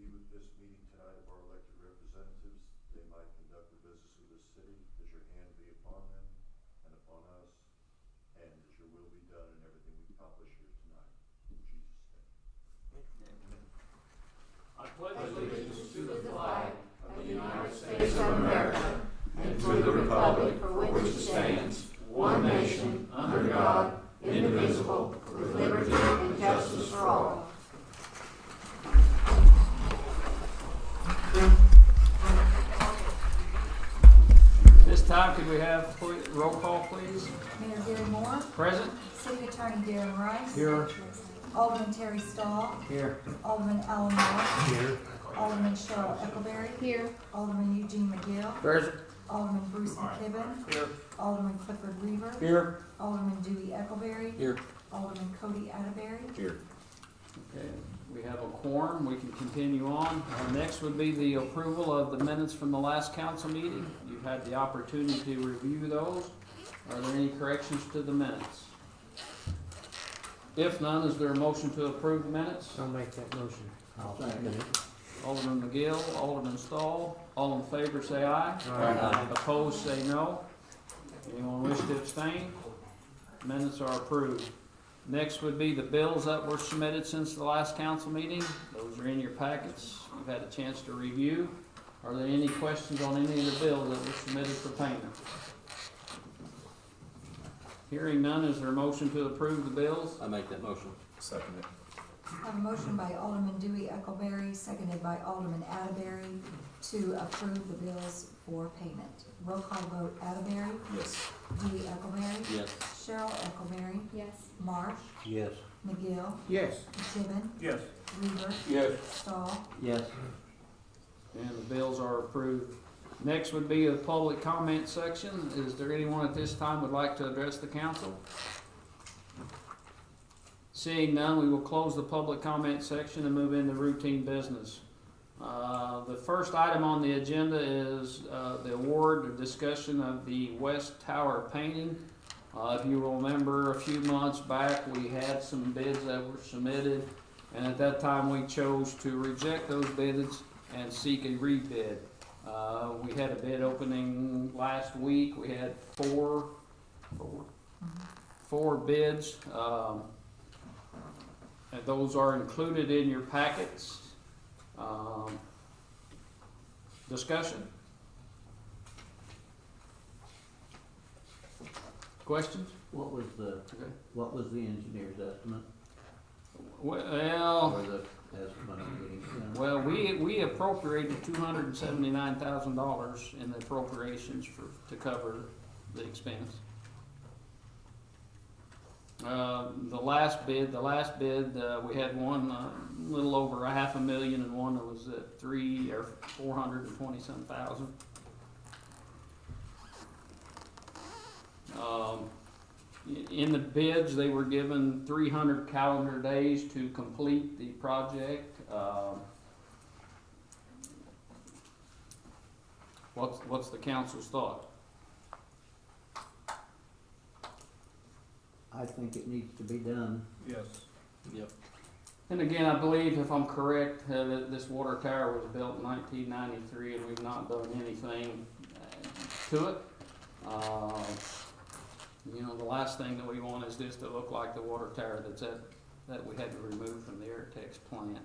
be with this meeting tonight of our elected representatives. They might conduct the business of this city. That your hand be upon them and upon us, and that your will be done in everything we accomplish here tonight. In Jesus' name. Amen. I pledge allegiance to the flag of the United States of America, and to the republic for which it stands, one nation, under God, indivisible, with liberty and justice for all. This time, could we have roll call, please? Mayor Gary Moore. Present. City Attorney Darren Rice. Here. Alderman Terry Stahl. Here. Alderman Alan Moore. Here. Alderman Cheryl Eckleberry. Here. Alderman Eugene McGill. Present. Alderman Bruce McKibben. Here. Alderman Clifford Reaver. Here. Alderman Dewey Eckleberry. Here. Alderman Cody Atterbury. Here. Okay, we have a quorum. We can continue on. Next would be the approval of the minutes from the last council meeting. You've had the opportunity to review those. Are there any corrections to the minutes? If none, is there a motion to approve the minutes? I'll make that motion. I'll second it. Alderman McGill, Alderman Stahl, all in favor say aye. Aye. Opposed say no. Anyone wish to abstain? Minutes are approved. Next would be the bills that were submitted since the last council meeting. Those are in your packets. You've had a chance to review. Are there any questions on any of the bills that were submitted for payment? Hearing none, is there a motion to approve the bills? I make that motion. Second it. I have a motion by Alderman Dewey Eckleberry, seconded by Alderman Atterbury, to approve the bills for payment. Roll call vote: Atterbury. Yes. Dewey Eckleberry. Yes. Cheryl Eckleberry. Yes. Marsh. Yes. McGill. Yes. McKibben. Yes. Reaver. Yes. Stahl. Yes. And the bills are approved. Next would be the public comment section. Is there anyone at this time would like to address the council? Seeing none, we will close the public comment section and move into routine business. The first item on the agenda is the award or discussion of the West Tower painting. If you will remember, a few months back, we had some bids that were submitted, and at that time, we chose to reject those bids and seek a rebid. We had a bid opening last week. We had four bids, and those are included in your packets. Discussion? Questions? What was the engineer's estimate? Well, Or the estimate I'm getting? well, we appropriated $279,000 in the appropriations to cover the expense. The last bid, we had one a little over $500,000 and one that was at $420-some thousand. In the bids, they were given 300 calendar days to complete the project. What's the council's thought? I think it needs to be done. Yes. Yep. And again, I believe, if I'm correct, that this water tower was built in 1993 and we've not done anything to it. The last thing that we want is this to look like the water tower that we had to remove from the Airtex plant.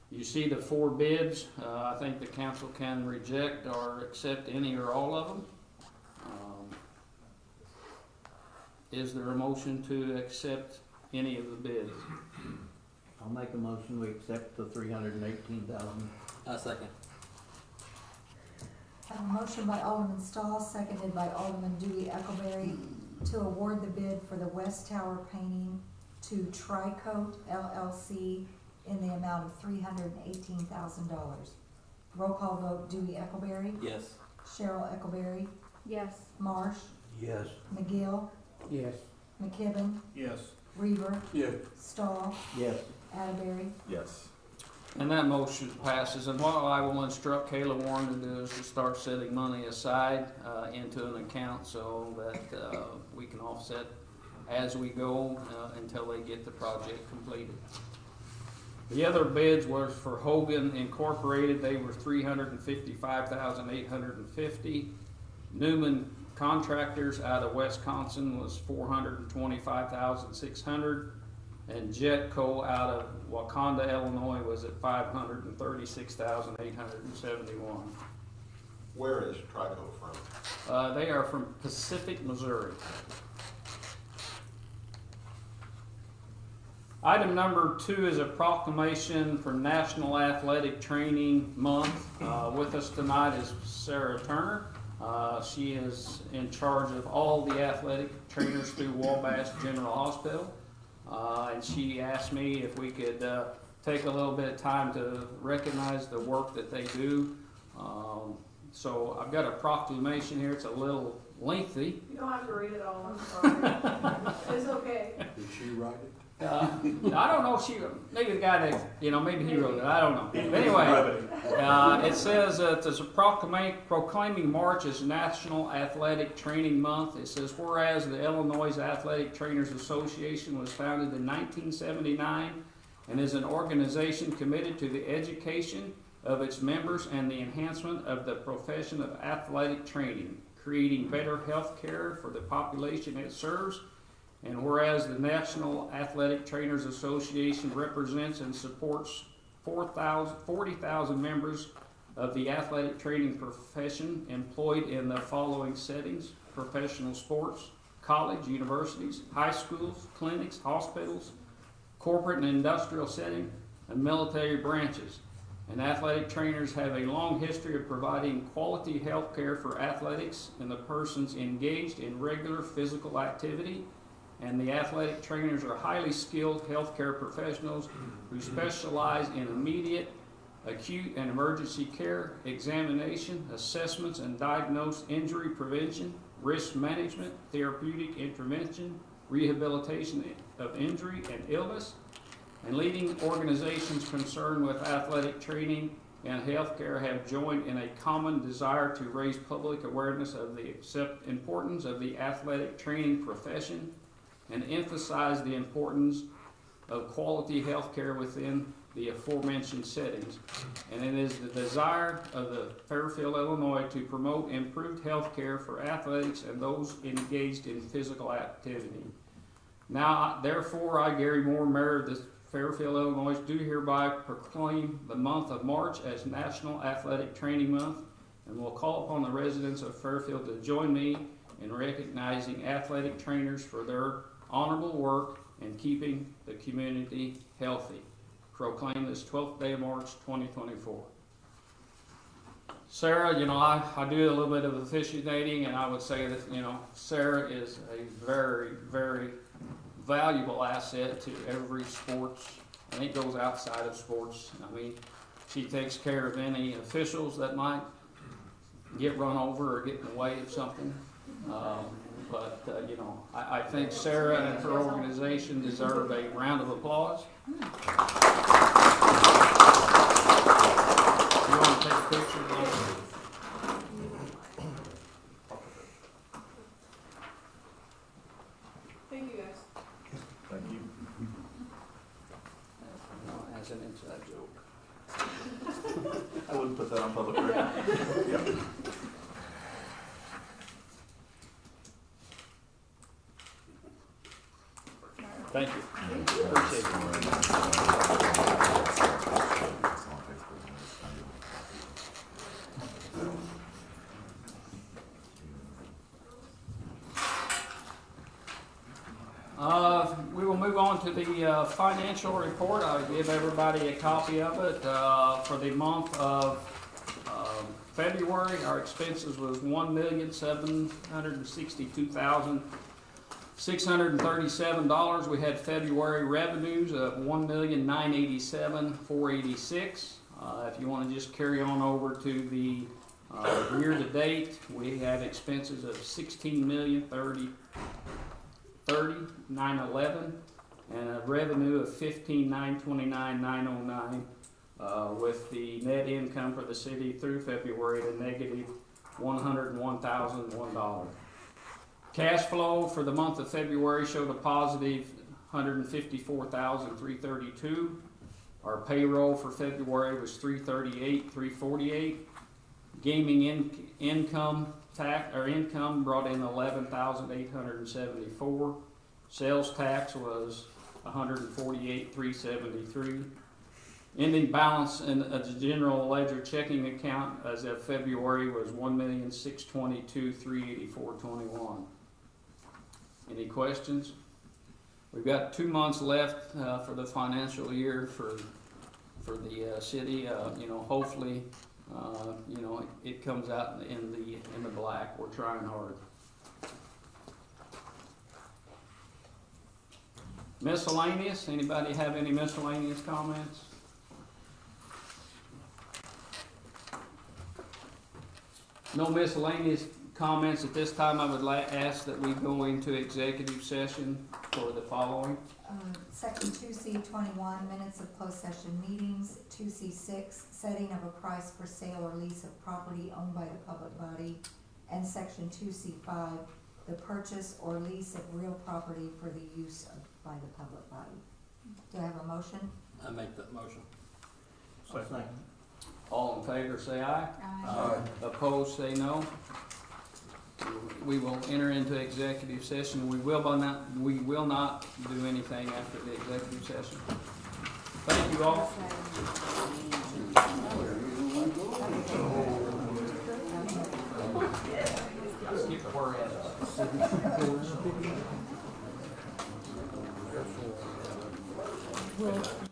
You see the four bids. I think the council can reject or accept any or all of them. Is there a motion to accept any of the bids? I'll make a motion, we accept the $318,000. I second. I have a motion by Alderman Stahl, seconded by Alderman Dewey Eckleberry, to award the bid for the West Tower painting to Tricoat LLC in the amount of $318,000. Roll call vote: Dewey Eckleberry. Yes. Cheryl Eckleberry. Yes. Marsh. Yes. McGill. Yes. McKibben. Yes. Reaver. Yes. Stahl. Yes. Atterbury. Yes. And that motion passes. And what I will instruct Kayla Warren to do is to start setting money aside into an account so that we can offset as we go until they get the project completed. The other bids was for Hogan Incorporated. They were $355,850. Newman Contractors out of Wisconsin was $425,600. And Jetco out of Wakanda, Illinois was at $536,871. Where is Trico from? They are from Pacific, Missouri. Item number 2 is a proclamation for National Athletic Training Month. With us tonight is Sarah Turner. She is in charge of all the athletic trainers through Wabash General Hospital. And she asked me if we could take a little bit of time to recognize the work that they do. So I've got a proclamation here. It's a little lengthy. You don't have to read it all, I'm sorry. It's okay. Did she write it? I don't know if she, maybe the guy that, maybe he wrote it, I don't know. But anyway, it says there's a proclaiming March as National Athletic Training Month. It says, whereas the Illinois Athletic Trainers Association was founded in 1979 and is an organization committed to the education of its members and the enhancement of the profession of athletic training, creating better health care for the population it serves. And whereas the National Athletic Trainers Association represents and supports 40,000 members of the athletic training profession employed in the following settings: professional sports, college, universities, high schools, clinics, hospitals, corporate and industrial setting, and military branches. And athletic trainers have a long history of providing quality health care for athletics and the persons engaged in regular physical activity. And the athletic trainers are highly skilled healthcare professionals who specialize in immediate, acute, and emergency care, examination, assessments, and diagnose injury prevention, risk management, therapeutic intervention, rehabilitation of injury and illness, and leading organizations concerned with athletic training and healthcare have joined in a common desire to raise public awareness of the importance of the athletic training profession and emphasize the importance of quality health care within the aforementioned settings. And it is the desire of the Fairfield, Illinois to promote improved health care for athletics and those engaged in physical activity. Now, therefore, I, Gary Moore, Mayor of the Fairfield, Illinois, do hereby proclaim the month of March as National Athletic Training Month, and will call upon the residents of Fairfield to join me in recognizing athletic trainers for their honorable work in keeping the community healthy. Proclaim this 12th day of March 2024. Sarah, I do a little bit of officiating, and I would say that, Sarah is a very, very valuable asset to every sports, and it goes outside of sports. I mean, she takes care of any officials that might get run over or get in the way of something. I think Sarah and her organization deserve a round of applause. You want to take a picture? Thank you, guys. Thank you. As an inside joke. I wouldn't put that on public record. Thank you. Appreciate it. We will move on to the financial report. I'll give everybody a copy of it. For the month of February, our expenses was $1,762,637. We had February revenues of $1,987,486. If you want to just carry on over to the year to date, we have expenses of $16,030,911 and a revenue of $15,929,909. With the net income for the city through February at a negative $101,001. Cash flow for the month of February showed a positive $154,332. Our payroll for February was $338,348. Gaming income income brought in $11,874. Sales tax was $148,373. Ending balance in the general ledger checking account as of February was $1,622,384.21. Any questions? We've got 2 months left for the financial year for the city. Hopefully, it comes out in the black. We're trying hard. Miscellaneous. Anybody have any miscellaneous comments? No miscellaneous comments at this time. I would ask that we go into executive session for the following. Section 2C21, minutes of closed session meetings. 2C6, setting of a price for sale or lease of property owned by the public body. And Section 2C5, the purchase or lease of real property for the use by the public body. Do I have a motion? I make that motion. Second. All in favor, say aye. Aye. Opposed, say no. We will enter into executive session. We will not do anything after the executive session. Thank you all. Skip the whereas.